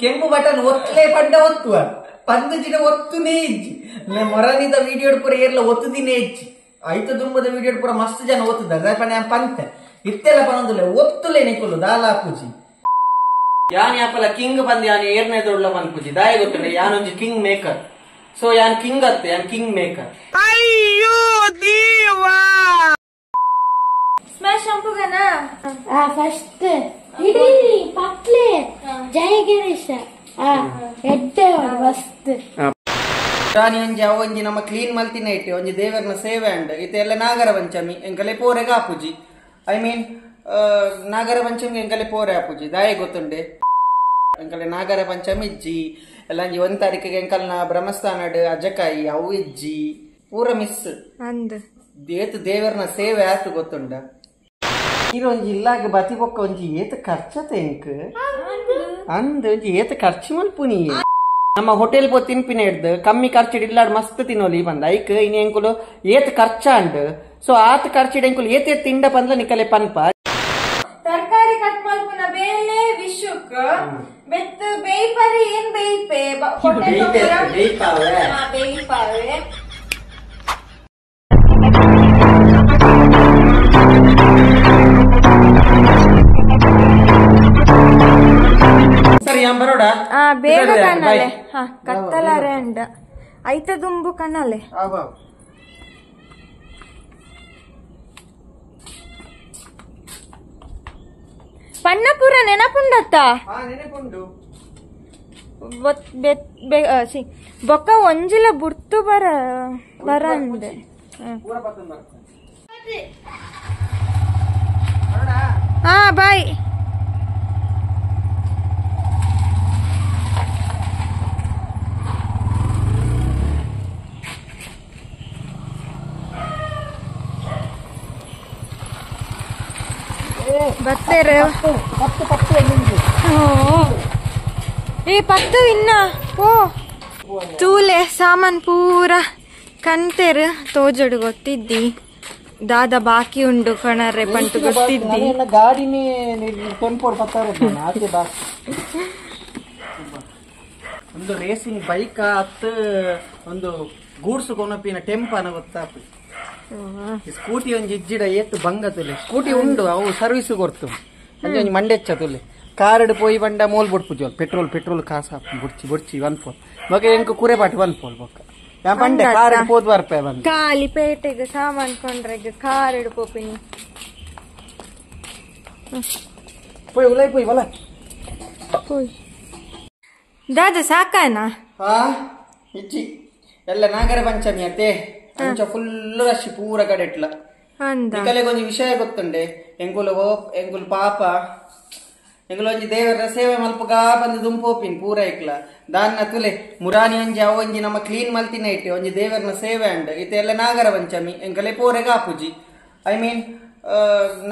ಕೆಂಪು ಬಟನ್ ಒತ್ತಲೇ ಪಂಡ ಒತ್ತುವ ಪಂದು ಜಿನ ಒತ್ತುನೇ ಇಜ್ಜಿ ಮೊರನಿದ ವಿಡಿಯೋ ಪೂರ ಏರ್ಲ ಒತ್ತುದಿನೇ ಇಜ್ಜಿ ಐತ ದುಂಬದ ವಿಡಿಯೋ ಪೂರ ಮಸ್ತ್ ಜನ ಒತ್ತುದ ಪಂತ ಇತ್ತೆಲ್ಲ ಪನೊಂದುಲೆ ಒತ್ತುಲೆ ನಿಕುಲು ದಾಲಾ ಪೂಜಿ ಯಾನ್ ಯಾಪಲ ಕಿಂಗ್ ಬಂದ್ ಯಾನ್ ಏರ್ನೇ ದೊಡ್ಡ ಪನ್ಪುಜಿ ದಾಯ ಗೊತ್ತುಂಡೆ ಯಾನೊಂಜಿ ಕಿಂಗ್ ಮೇಕರ್ ಸೊ ಯಾನ್ ಕಿಂಗ್ ಅತ್ತೆ ಯಾನ್ ಕಿಂಗ್ ಮೇಕರ್ ಅಯ್ಯೋ ದೇವಾ ಸ್ಮ್ಯಾಶ್ ಶಂಪುಗನಾ ಫಸ್ಟ್ ಇಡೀ ಪಕ್ಲೆ ಜಯ ಗಣೇಶ ಎಡ್ಡೆ ಮಸ್ತ್ ರಾಣಿ ಒಂಜಿ ಅವೊಂಜಿ ನಮ್ಮ ಕ್ಲೀನ್ ಮಲ್ತಿನ ಇಟ್ಟು ಒಂಜಿ ದೇವರನ ಸೇವೆ ಅಂಡ್ ಇತ್ತೆಲ್ಲ ನಾಗರ ಪಂಚಮಿ ಎಂಕಲೆ ಪೋರೆಗ ಆಪುಜಿ ಐ ಮೀನ್ ನಾಗರ ಪಂಚಮಿ ಎಂಕಲೆ ಪೋರೆ ಆಪುಜಿ ದಾಯ ಗೊತ್ತುಂಡೆ ಎಂಕಲೆ ನಾಗರ ಪಂಚಮಿ ಇಜ್ಜಿ ಎಲ್ಲ 1 ತಾರೀಕಿಗೆ ಎಂಕಲ್ನ ಬ್ರಹ್ಮಸ್ಥಾನ ಅಜಕಾಯಿ ಅವು ಇಜ್ಜಿ ಪೂರ ಮಿಸ್ ಏತ್ ದೇವರನ ಸೇವೆ ಆತು ಗೊತ್ತುಂಡ ಒಂಜಿ ಇಲ್ಲಾಗ ಬತಿ ಬೊಕ್ಕ ಒಂಜಿ ಏತ ಖರ್ಚತ ಎಂಕ್ ಅಂದ್ ಒಂಜಿ ಏತ ಖರ್ಚು ಮಲ್ಪುನಿ ನಮ್ಮ ಹೋಟೆಲ್ ಪೋ ತಿನ್ಪಿನ ಹಿಡ್ದು ಕಮ್ಮಿ ಖರ್ಚಿಡ್ ಇಲ್ಲಾಡ್ ಮಸ್ತ್ ತಿನ್ನೋಲಿ ಬಂದ ಐಕ್ ಇನ್ ಎಂಕುಲು ಏತ್ ಖರ್ಚ ಅಂಡ್ ಸೊ ಆತ್ ಖರ್ಚಿಡ್ ಎಂಕುಲು ಏತ್ ತಿಂಡ ಪಂದ್ಲ ನಿಕಲೆ ಪನ್ಪ ತರಕಾರಿ ಕಟ್ ಮಲ್ಪುನ ಬೇಲೆ ವಿಶುಕ್ ಬೆತ್ ಬೇಯ್ಪರಿ ಏನ್ ಬೇಯ್ಪೆ ಬೇಯ್ಪಾವೆ ಸರಿ ಬರೋಡ ಬೇಗ ಕಣ್ಣಲೆ ಕತ್ತಲಾರೆ ಅಂಡ ಐತ ದುಂಬು ಕಣ್ಣಲೆ ಪನ್ನಪುರ ನೆನಪುಂಡತ್ತ ಬೊಕ್ಕ ಒಂಜಿಲ ಬುರ್ತು ಬರ ಅಂದೆ ಬಾಯ್ ಬತ್ತೇರ ಈ ಪತ್ತು ಇನ್ನ ಓ ತೂಲೆ ಸಾಮಾನ್ ಪೂರ ಕಂತೇರು ತೋಜಡು ಗೊತ್ತಿದ್ದಿ ದಾದ ಬಾಕಿ ಉಂಡು ಕಣರೆ ಪಂಟು ಗೊತ್ತಿದ್ದಿ ಗಾಡಿನೇ ಒಂದು ರೇಸಿಂಗ್ ಬೈಕ್ ಅತ್ ಒಂದು ಗೂಡ್ಸ್ ಕೊನಪಿನ ಟೆಂಪನ ಗೊತ್ತಾಪು ಸ್ಕೂಟಿ ಒಂಜಿ ಇಜ್ಜಿಡ ಏತ್ತು ಬಂಗ ತುಲೆ ಸ್ಕೂಟಿ ಉಂಡು ಅವು ಸರ್ವಿಸ್ ಕೊರ್ತು ಅಂಜಿ ಒಂಜಿ ಮಂಡೆಚ್ಚ ತುಲೆ ಕಾರಡ್ ಪೋಯಿ ಬಂಡ ಮೋಲ್ ಬುಡ್ಪುಜೋಲ್ ಪೆಟ್ರೋಲ್ ಕಾಸ ಬುಡ್ಚಿ 1 ಬೊಕ ಎಂಕ್ ಕುರೆ ಬಾಟಿ 1 ಬೊಕ ಬಂಡೆ ಕಾರಡ್ ಪೋದ್ ಬರ್ಪೆ ಬಂದ ಖಾಲಿ ಪೇಟೆಗೆ ಸಾಮಾನ್ ಕೊಂಡ್ರೆ ಕಾರಡ್ ಪೋಪಿನಿ ಪೋಯ್ ಉಲೈ ಪೋಯ್ ಬಲ ಪೋಯ್ ದಾದ ಸಾಕಾನಾ ಇಜ್ಜಿ ಎಲ್ಲ ನಾಗರ ಪಂಚಮಿ ಅತ್ತೆ ಅಂಚ ಫುಲ್ ರಶ್ ಪೂರ ಕಡೆ ಇಟ್ಲ ಕಲೆಗೊಂದು ವಿಷಯ ಗೊತ್ತುಂಡೆ ಎಂಗುಲು ಪಾಪ ಎಂಗುಲು ಒಂಜಿ ದೇವರ ಸೇವೆ ಮಲ್ಪಗಾ ಬಂದು ದುಂಪೋಪಿನ್ ಪೂರ ಇಕ್ಲ ದಾನ್ನ ತುಲೆ ಮುರಾನಿ ಒಂಜಿ ಅವೊಂಜಿ ನಮ್ಮ ಕ್ಲೀನ್ ಮಲ್ತಿನ ಇಟ್ಟು ಒಂಜಿ ದೇವರನ ಸೇವೆ ಅಂಡ್ ಇತ್ತೆಲ್ಲ ನಾಗರ ಪಂಚಮಿ ಎಂಕಲೆ ಪೋರೆಗ ಆಪುಜಿ ಐ ಮೀನ್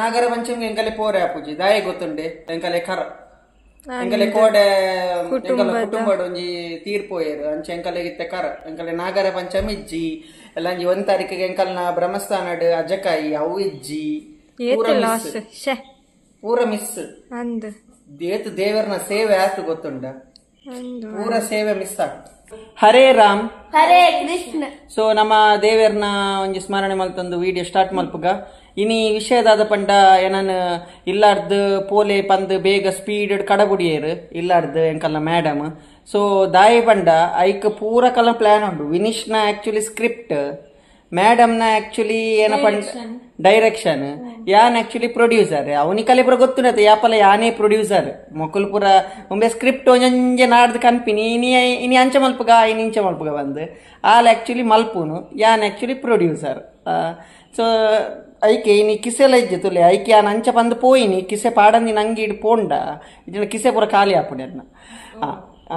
ನಾಗರ ಪಂಚಮಿ ಎಂಕಲೆ ಪೋರೆ ಆಪುಜಿ ದಾಯ ಗೊತ್ತುಂಡೆ ಎಂಕಲೆ ಕರ ಎಂಕಲೆ ಕೋಡೆ ಕುಟುಂಬಡ್ ಒಂಜಿ ತೀರ್ಪೋಯರು ಅಂಚೆ ಎಂಕಲೆ ಇತ್ತೆ ಕರ ಎಂಕಲೆ ನಾಗರ ಪಂಚಮಿ ಇಜ್ಜಿ ಎಲ್ಲ 1 ತಾರೀಕಿಗೆ ಎಂಕಲ್ನ ಬ್ರಹ್ಮಸ್ಥಾನ ಅಜಕಾಯಿ ಅವು ಇಜ್ಜಿ ಪೂರ ಮಿಸ್ ಏತ್ ದೇವರನ ಸೇವೆ ಆತು ಗೊತ್ತುಂಡ ಪೂರ ಸೇವೆ ಮಿಸ್ ಆಗ್ತು ಹರೇ ರಾಮ್ ಹರೇ ಕೃಷ್ಣ ಸೊ ನಮ್ಮ ದೇವರನ ಒಂಜಿ ಸ್ಮರಣೆ ಮಲ್ತೊಂದು ವಿಡಿಯೋ ಸ್ಟಾರ್ಟ್ ಮಲ್ಪುಗ ಇನಿ ವಿಷಯದಾದ ಪಂಡ ಏನನ್ ಇಲ್ಲಾರ್ದು ಪೋಲೆ ಪಂದ್ ಬೇಗ ಸ್ಪೀಡ್ ಕಡಬುಡಿಯೇರು ಇಲ್ಲಾರ್ದು ಎಂಕಲ್ನ ಮೇಡಮ್ ಸೊ ದಾಯಿ ಪಂಡ ಐಕ್ ಪೂರ ಕಲ ಪ್ಲಾನ್ ಉಂಡು ವಿನಿಶ್ನ ಆಕ್ಚುಲಿ ಸ್ಕ್ರಿಪ್ಟ್ ಮೇಡಮ್ನ ಆಕ್ಚುಲಿ ಏನ ಪಂಡ ಡೈರೆಕ್ಷನ್ ಯಾನ್ ಆಕ್ಚುಲಿ ಪ್ರೊಡ್ಯೂಸರ್ ಅವನಿ ಕಲಿಪುರ ಗೊತ್ತುಂಡತೆ ಯಾಪಲ ಯಾನೇ ಪ್ರೊಡ್ಯೂಸರ್ ಮೊಕುಲ್ ಪುರ ಒಮ್ಮೆ ಸ್ಕ್ರಿಪ್ಟ್ ಒಂಜೆ ನಾಡ್ದು ಕನ್ಪಿನಿ ಇನಿ ಅಂಚ ಮಲ್ಪುಗ ಇಂಚ ಮಲ್ಪುಗ ಬಂದು ಆಲ್ ಆಕ್ಚುಲಿ ಮಲ್ಪುನು ಯಾನ್ ಆಕ್ಚುಲಿ ಪ್ರೊಡ್ಯೂಸರ್ ಸೊ ಐಕೆ ಇನಿ ಕಿಸೆಲ ಇಜ್ಜೆ ತುಲೆ ಐಕೆ ಯಾನ್ ಅಂಚ ಬಂದು ಪೋಯಿನಿ ಕಿಸೆ ಪಾಡಂದಿ ನಂಗೆ ಇಡ್ ಪೋಂಡ ಇದನ್ನ ಕಿಸೆ ಪೂರ ಖಾಲಿ ಆಪುಡೆ ಅದ್ನ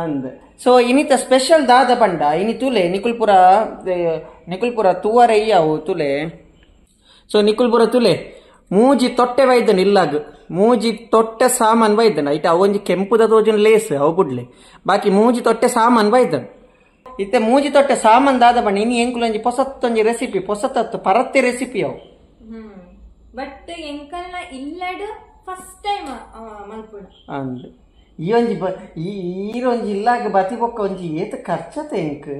ಅಂದ್ ಸೊ ಇನಿತ ಸ್ಪೆಷಲ್ ದಾದ ಪಂಡ ಇನಿ ತುಲೆ ನಿಕುಲ್ಪುರ ತೂವರಯ್ಯವು ತುಲೆ ಸೊ ನಿಕುಲ್ಪುರ ತುಲೆ ಮೂಜಿ ತೊಟ್ಟೆ ವೈದನ್ ಇಲ್ಲಾಗ ಮೂಜಿ ತೊಟ್ಟೆ ಸಾಮಾನ್ ವೈದನ್ ಐಟ ಅವೊಂಜಿ ಕೆಂಪುದ ತೋಜನ್ ಲೇಸ್ ಅವು ಬುಡ್ಲೆ ಬಾಕಿ ಮೂಜಿ ತೊಟ್ಟೆ ಸಾಮಾನ್ ವೈದನ್ ಇತ್ತೆ ಮೂಜಿ ತೊಟ್ಟೆ ಸಾಮಾನ್ ದಾದ ಪಂಡ ಇನಿ ಎಂಕುಲೊಂಜಿ ಪೊಸತ್ತೊಂಜಿ ರೆಸಿಪಿ ಪೊಸತತ್ತು ಪರತ್ತೆ ರೆಸಿಪಿ ಅವು ಬಟ್ ಎಂಕಲ್ನ ಇಲ್ಲಡ್ ಫಸ್ಟ್ ಟೈಮ್ ಮಲ್ಪುಣ ಅಂದ್ ಈ ಒಂಜಿ ಈರೊಂಜಿ ಇಲ್ಲಾಗ ಬತಿ ಬೊಕ್ಕ ಒಂಜಿ ಏತ ಖರ್ಚತ ಎಂಕ್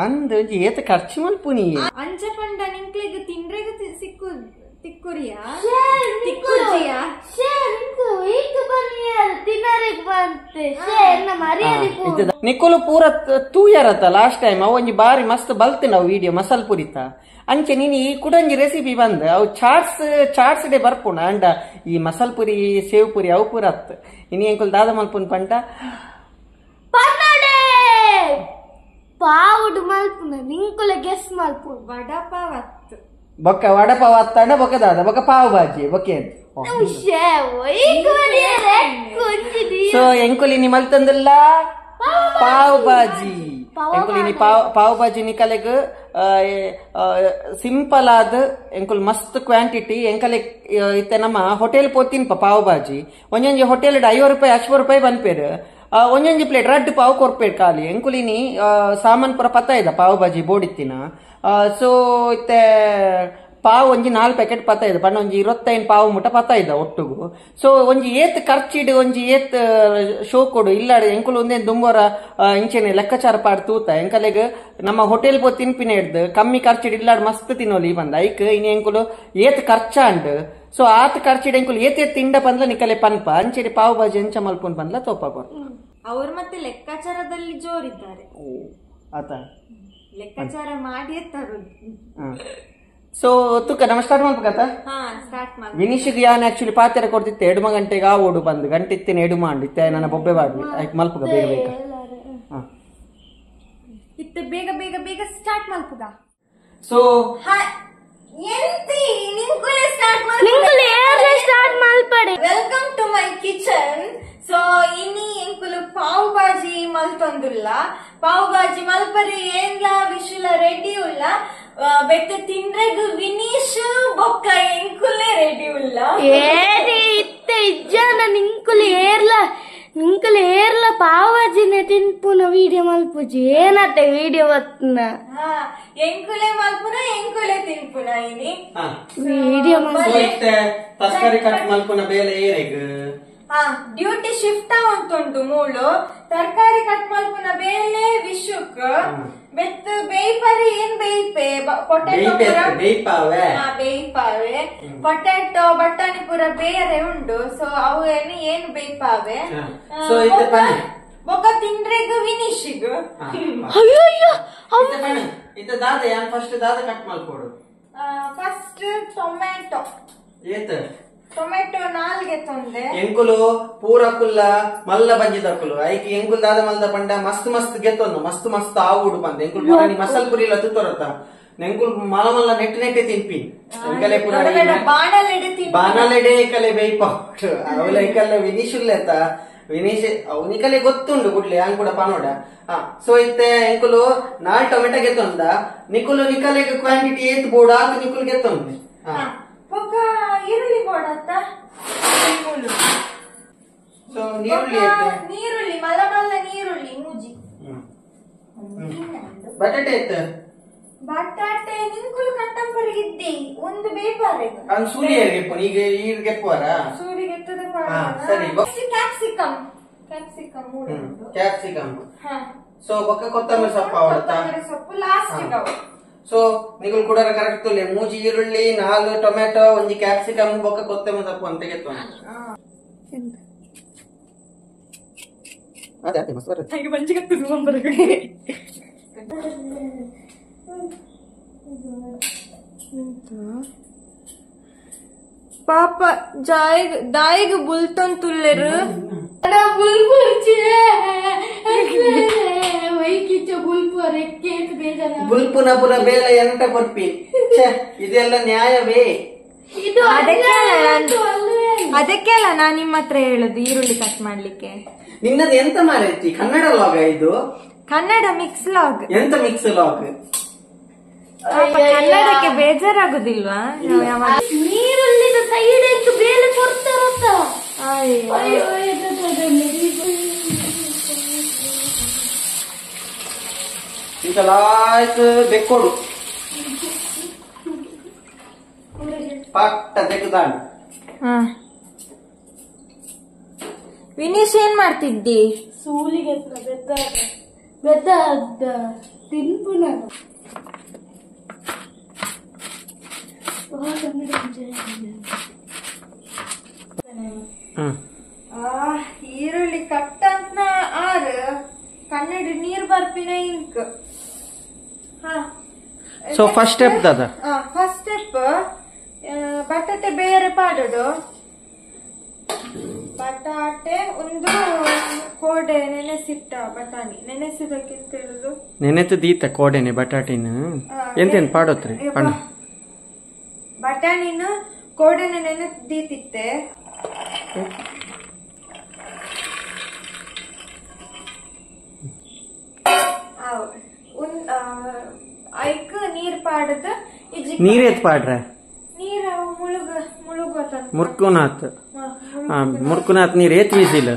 ಅಂದ್ ಒಂಜಿ ಏತ ಖರ್ಚು ಮಲ್ಪುನಿ ಅಂಚ ಪಂಡ ನಿಂಕ್ಲೆಗ್ ತಿಂಡ್ರೆಗ್ ಸಿಕ್ಕು ತಿಕ್ಕುರಿಯಾ ನಿಕೋಲು ಪೂರ ತೂಯರತ್ತ ಲಾಸ್ಟ್ ಟೈಮ್ ಅವ್ ಒಂಜಿ ಬಾರಿ ಮಸ್ತ್ ಬಲ್ತಿನ ಅವ್ ವಿಡಿಯೋ ಮಸಾಲ್ ಪುರಿತ ಅಂಚೆ ನೀನು ಈ ಕುಡಂಜಿ ರೆಸಿಪಿ ಬಂದ್ ಅವು ಚಾಟ್ಸ್ ಡೇ ಬರ್ಪುಣ ಅಂಡ ಈ ಮಸಾಲ್ ಪುರಿ ಸೇವ್ ಪುರಿ ಅವು ಪೂರ ಅತ್ ಇನಿ ಎಂಕುಲ್ ದಾದ ಮಲ್ಪುನ್ ಪಂಟ ಪಾವುಡು ಮಲ್ಪುನ ನಿಂಕುಲ ಗೆಸ್ ಮಲ್ಪುನ ವಡಪಾವ್ ಅತ್ತು ಬೊಕ್ಕ ವಡಪಾವ್ ಅತ್ತಂಡ ಬೊಕ್ಕ ದಾದ ಬೊಕ್ಕ pav bhaji bouquet so ಎಂಕುಲಿನಿ ಮಲ್ತಂದಿಲ್ಲ pav bhaji ಎಂಕುಲಿನಿ pav bhaji ನಿಕಲೆಗ್ simple ಆದ ಎಂಕುಲ್ ಮಸ್ತ್ ಕ್ವಾಂಟಿಟಿ ಎಂಕಲೆ ಇತ್ತೆ ನಮ್ಮ ಹೋಟೆಲ್ ಪೋತಿನ್ಪ ಪಾವ್ ಬಾಜಿ ಒಂಜೊಂಜಿ ಹೋಟೆಲ್ 50 ರೂಪಾಯಿ 100 ರೂಪಾಯಿ ಬಂದ್ಪೇರು ಒಂಜೊಂಜಿ ಪ್ಲೇಟ್ ರಡ್ಡ್ ಪಾವ್ ಕೊರ್ಪೇರು ಖಾಲಿ ಎಂಕುಲಿನಿ ಸಾಮಾನ್ ಪುರ ಪತ್ತ ಇದ ಪಾವ್ ಬಾಜಿ ಬೋಡಿತ್ತಿನ ಸೊ ಇತ್ತೆ ಪಾವ್ ಒಂಜಿ 4 ಪ್ಯಾಕೆಟ್ ಪತ್ತ ಇದೆ ಪಂಡ ಒಂಜಿ 25 ಪಾವು ಮುಟ ಪತ್ತ ಇದ್ದ ಒಟ್ಟುಗು ಸೊ ಒಂಜಿ ಏತ್ ಖರ್ಚಿಡು ಒಂಜಿ ಏತ್ ಶೋ ಕೊಡು ಇಲ್ಲಾಡು ಎಂಕುಲು ಒಂದೇ ದುಂಬೋರ ಇಂಚೆನೆ ಲೆಕ್ಕಾಚಾರ ಪಾಡ್ ತೂತ ಎಂಕಲೆಗ್ ನಮ್ಮ ಹೋಟೆಲ್ ಪೋ ತಿನ್ಪಿನ ಹಿಡ್ದು ಕಮ್ಮಿ ಖರ್ಚಿಡು ಇಲ್ಲಾಡು ಮಸ್ತ್ ತಿನ್ನೋಲಿ ಬಂದ ಐಕ್ ಇನಿ ಎಂಕುಲು ಏತ್ ಖರ್ಚಾಂಡ್ ಸೊ ಆತ್ ಖರ್ಚಿಡು ಎಂಕುಲು ಏತ್ ತಿಂಡ ಪಂದ್ಲ ನಿಕಲೆ ಪನ್ಪ ಅಂಚೆರಿ ಪಾವ್ ಬಾಜಿ ಎಂಚ ಮಲ್ಪುನ್ ಪಂದ್ಲ ತೋಪ ಅವ್ರು ಮತ್ತೆ ಲೆಕ್ಕಾಚಾರದಲ್ಲಿ ಜೋರಿದ್ದಾರೆ ಆತ ಲೆಕ್ಕಾಚಾರ ಮಾಡಿ ತರುದು ಸೊ ತುಕ್ಕ ನಮ್ಮ ಸ್ಟಾರ್ಟ್ ಮಾಡ್ಬೇಕತ್ತ ವಿನೀಶಿಗೆ ಯಾನ್ ಆಕ್ಚುಲಿ ಪಾತ್ರೆ ಕೊಡ್ತಿತ್ತೆ 2 ಗಂಟೆಗೆ ಆ ಓಡು ಬಂದು ಗಂಟೆ ಇತ್ತೇನೆ 2 ಮಾಡಿತ್ತೆ ನನ್ನ ಬೊಬ್ಬೆ ಬಾಡಿ ಆಯ್ತು ಮಲ್ಪುಗ ಬೇಗ ಬೇಗ ಇತ್ತೆ ಬೇಗ ಬೇಗ ಬೇಗ ಸ್ಟಾರ್ಟ್ ಮಲ್ಪುಗ ಸೊ ಸ್ಟಾರ್ಟ್ ಮಲ್ಪಡೆ welcome to my kitchen so ಇನಿ ಎಂಕುಲು ಪಾವ್ ಬಾಜಿ ಮಲ್ತೊಂದುಲ್ಲ ಪಾವ್ ಬಾಜಿ ಮಲ್ಪರಿ ಏನ್ಲ ವಿಶುಲ ರೆಡಿ ಉಲ್ಲ ಬೆಟ್ಟ ತಿಂಡ್ರೆಗ್ ವಿನೀಶ್ ಬೊಕ್ಕ ಎಂಕುಲೆ ರೆಡಿ ಉಲ್ಲ ಇತ್ತೆ ಇಜ್ಜಾನ ನಿಂಕುಲು ಏರ್ಲ ಪಾವಾಜಿನ ತಿನ್ಪುನ ವಿಡಿಯೋ ಮಲ್ಪುಜಿ ಏನತ್ತ ವಿಡಿಯೋ ಬತ್ತನ ಎಂಕುಲೆ ಮಲ್ಪುನ ಎಂಕುಲೆ ತಿನ್ಪುನ ಇನಿ ವಿಡಿಯೋ ತರಕಾರಿ ಕಟ್ ಮಲ್ಪುನ ಬೇಲೆ ಏರೆಗ್ ಡ್ಯೂಟಿ ಶಿಫ್ಟ್ ಆವಂತುಂಟು ಮೂಳು ತರಕಾರಿ ಕಟ್ ಮಲ್ಪುನ ಬೇಲೆ ವಿಶುಕ್ ಬೆತ್ ಬೇಯ್ಪರಿ ಏನ್ ಬೇಯ್ಪೆ ಪೊಟೆಟೊ ಬೇಯ್ಪಾವೆ ಪೊಟೆಟೊ ಬಟಾಣಿ ಪೂರ ಬೇರೆ ಉಂಡು ಸೊ ಅವು ಏನ್ ಬೇಯ್ಪಾವೆ ಬೊಕ್ಕ ತಿಂಡ್ರೆಗ್ ವಿನೀಶಿಗ್ ಫಸ್ಟ್ ದಾದ ಕಟ್ ಮಲ್ಪೋಡು ಫಸ್ಟ್ ಟೊಮ್ಯಾಟೊ ಟೊಮೆಟೊ 4 ತೊಂದೆ ಎಂಕುಲು ಪೂರ ಕುಲ್ಲ ಮಲ್ಲ ಬಜ್ಜಿ ತಕ್ಕುಲು ಐಕಿ ಎಂಕುಲ್ ದಾದ ಮಲ್ದ ಪಂಡ ಮಸ್ತ್ ಮಸ್ತ್ ಗೆತ್ತೊಂದು ಮಸ್ತ್ ಮಸ್ತ್ ಆವುಡು ಬಂದ ಎಂಕುಲ್ ಮಸಾಲ ಪುರಿ ಇಲ್ಲ ತುತ್ತೊರತ್ತ ಎಂಕುಲ್ ಮಲ್ಲ ಮಲ್ಲ ನೆಟ್ಟೆ ತಿನ್ಪಿ ಎಂಕಲೆ ಪುರ ಬಾಣಲೆಡೆ ಕಲೆ ಬೇಯ್ಪ ಅವಲ ಎಂಕಲ್ಲ ವಿನೀಶುಲ್ಲೆತ್ತ ವಿನೀಶ್ ಅವನಿಕಲೆ ಗೊತ್ತುಂಡು ಗುಡ್ಲಿ ಹಂಗ್ ಕೂಡ ಪನೋಡ ಸೊ ಇತ್ತೆ ಎಂಕುಲು 4 ಟೊಮೆಟೊ ಗೆತ್ತೊಂದ ನಿಕುಲು ನಿಕಲೆಗ್ ಕ್ವಾಂಟಿಟಿ ಏತ್ ಬೋಡ ಆತು ನಿಕುಲ್ ಗೆತ್ತೊಂದು ಈರುಳ್ಳಿ ಬೋಡತ್ತ ನೀರುಳ್ಳಿ ಮಲ್ಲ ಮಲ್ಲ ನೀರುಳ್ಳಿ ಮೂಜಿ ಬಟಾಟೆ ನಿಂಕುಲು ಕಟ್ಟಂಪರಿಗಿದ್ದಿ ಒಂದು ಬೇಪಾರೆ ಸೂರಿಗೆ ಕ್ಯಾಪ್ಸಿಕಮ್ ಸೊ ಬೊಕ್ಕ ಕೊತ್ತಂಬರಿ ಸೊಪ್ಪು ಲಾಸ್ಟ್ ಸೊ ನಿಗುಲ್ ಕೂಡ ಕರೆಕ್ಟ್ ತುಲೆ ಮೂಜಿ ಈರುಳ್ಳಿ 4 ಟೊಮೆಟೊ ಒಂಜಿ ಕ್ಯಾಪ್ಸಿಕಮ್ ಬೊಕ್ಕ ಕೊತ್ತಂಬರಿ ಸೊಪ್ಪು ಅಂತ ಗೆತ್ತು ಪಾಪ ದಾಯಿಗ್ ಬುಲ್ತೊಂದ್ ತುಲ್ಲೆರು ಬುಲ್ಪುನ ಪುರ ಬೇಲೆ ಎಂಟ ಕೊರ್ಪಿ ಇದೆಲ್ಲ ನ್ಯಾಯವೇ ಅದಕ್ಕೆಲ್ಲ ನಾನ್ ನಿಮ್ಮ ಹತ್ರ ಹೇಳುದು ಈರುಳ್ಳಿ ಕಟ್ ಮಾಡ್ಲಿಕ್ಕೆ ನಿನ್ನದು ಎಂತ ಮಾರೈತಿ ಕನ್ನಡ ಲಾಗ ಇದು ಕನ್ನಡ ಮಿಕ್ಸ್ ಲಾಗ್ ಎಂತ ಮಿಕ್ಸ್ ಲಾಗ್ ಕನ್ನಡಕ್ಕೆ ಬೇಜಾರಾಗುದಿಲ್ವಾ ನೀರುಳ್ಳಿದ ಸೈಡ್ ಎಂಟು ಬೇಲೆ ಕೊಡ್ತಾರತ್ತ ಈಗ ಲಾಯ್ಕ್ ಬೆಕ್ಕೋಡು ಪಟ್ಟ ತೆಗ್ದಾಂಡು ವಿನೀಶ್ ಏನ್ ಮಾಡ್ತಿದ್ದಿ? ಸೂಲಿಗೆ ಬೆದ್ದ ತಿನ್ಪು ನಾನು ಈರುಳ್ಳಿ ಕಟ್ಟಂತ ಆರು ಕನ್ನಡ ನೀರ್ ಬರ್ಪಿನ ಇಂಕ್. ಸೊ ಫಸ್ಟ್ ಸ್ಟೆಪ್ ದಾದ ಫಸ್ಟ್ ಸ್ಟೆಪ್ ಬಟಾಟೆ ಬೇರೆ ಪಾಡೋದು. ಬಟಾಟೆ ಒಂದು ಕೋಡೆ ನೆನೆಸಿಟ್ಟ ಬಟಾಣಿ ನೆನೆಸಿದಕ್ಕಿಂತ ಹೇಳುದು ನೆನೆತು ದೀತ ಕೋಡೆನೆ ಬಟಾಟಿನ ಎಂತೆಂತ ಪಾಡೋತ್ರಿ ಪಣ ಬಟಾಣಿನ ಕೋಡೆನೆ ನೆನೆಸ್ ದೀತಿತ್ತೆ. ಐಕ್ ನೀರ್ ಪಾಡದ ನೀರ್ ಎತ್ ಪಾಡ್ರೆ ನೀರ್ ಮುಳುಗೋತ ಮುರ್ಕುನಾಥ್ ಮುರ್ಕುನಾಥ್ ನೀರ್ ಏತ್ ವಿಸಿಲ್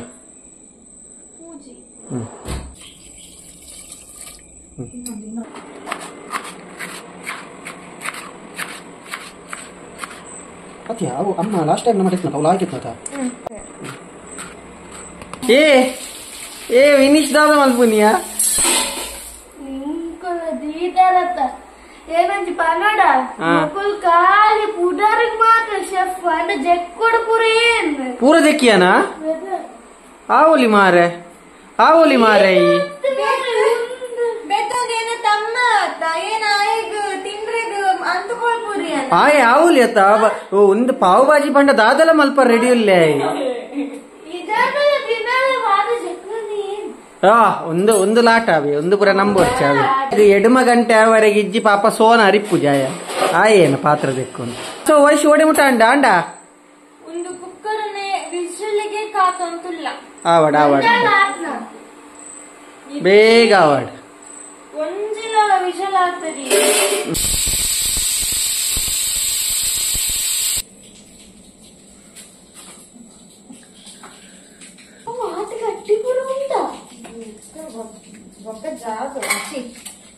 ಅತಿ ಅವು ಅಮ್ಮ ಲಾಸ್ಟ್ ಟೈಮ್ ಮಾಡಿದ್ನ ಅವಳು ಆಗಿತ್ತು ಏ ವಿನೀಶ್ ದಾದ ಮಲ್ಪುನಿಯಾ ದೀತಾರತ್ತ ಏನಂತ ಪನ್ನಡ ಮುಕುಲ್ ಖಾಲಿ ಪುಡಾರಿಗೆ ಮಾತ್ರ ಶೆಫ್ ಅಂಡ ಜೆಕ್ಕೊಡು ಪೂರ ಏನ್ ಪೂರ ಜೆಕ್ಕಿಯಾನ ಆವಲಿ ಮಾರೆ ಬೇತಂದೇನ ತಮ್ಮ ಏನ ಆಯ್ಗ ತಿಂದ್ರೆಗ ಅಂತಕೊಳ್ಪುರಿ ಆಯ್ ಆವಲಿ ಅತ್ತ ಒಂದು ಪಾವ್ ಭಾಜಿ ಪಂಡ ದಾದಲ ಮಲ್ಪ ರೆಡಿ ಇಲ್ಲೇ ಇದಾದ ದಿನಾಲ ವಾದ ಜೆಕ್ಕೊನಿ ಒಂದು ಲಾಟ ಅವಿ ಒಂದು ಪುರ ನಂಬೋರ್ಚ ಅವಿ ಇದು ಎಡಮ ಗಂಟೆ ಅವರೆಗೆ ಇಜ್ಜಿ ಪಾಪ ಸೋನ ಅರಿಪ್ಪು ಜಾಯ ಆಯೇನ ಪಾತ್ರ ತೆಕ್ಕೊಂಡು ಸೊ ವಯಸ್ಸು ಓಡಿ ಮುಟ ಅಂಡ ಒಂದು ಕುಕ್ಕರ್ನೆ ವಿಷಲ್ಗೆ ಕಾಕಂತುಲ್ಲ ಆವಡ್ ಬೇಗ ಆವಡ್ ಒಂಜಿಲ ವಿಷಲ್ ಆಗ್ತದೆ.